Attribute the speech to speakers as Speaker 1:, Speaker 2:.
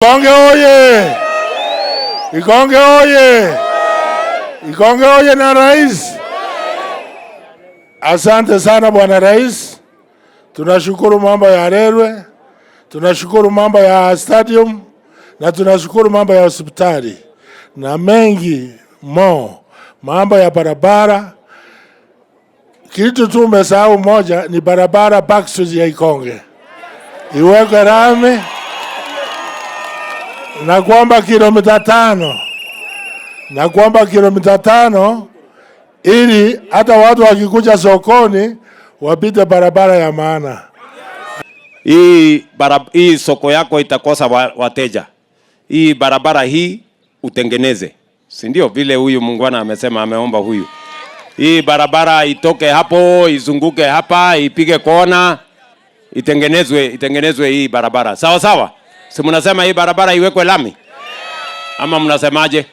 Speaker 1: Ikonge oye! Ikonge oye! Ikonge oye na rais. Asante sana bwana rais. Tunashukuru mambo ya railway, tunashukuru mambo ya stadium na tunashukuru mambo ya hospitali na mengi mambo ya barabara. Kitu tu umesahau moja ni barabara Backstreet ya Ikonge iweke rami na kwamba kilomita 5 ili hata watu wakikuja sokoni wapite barabara ya maana.
Speaker 2: Hii soko yako itakosa wateja. Hii barabara hii utengeneze. Si ndio vile huyu muungwana amesema, ameomba huyu. Hii barabara itoke hapo, izunguke hapa, ipige kona, itengenezwe hii barabara. Sawa sawa? Si mnasema hii barabara iwekwe lami? Ama mnasemaje?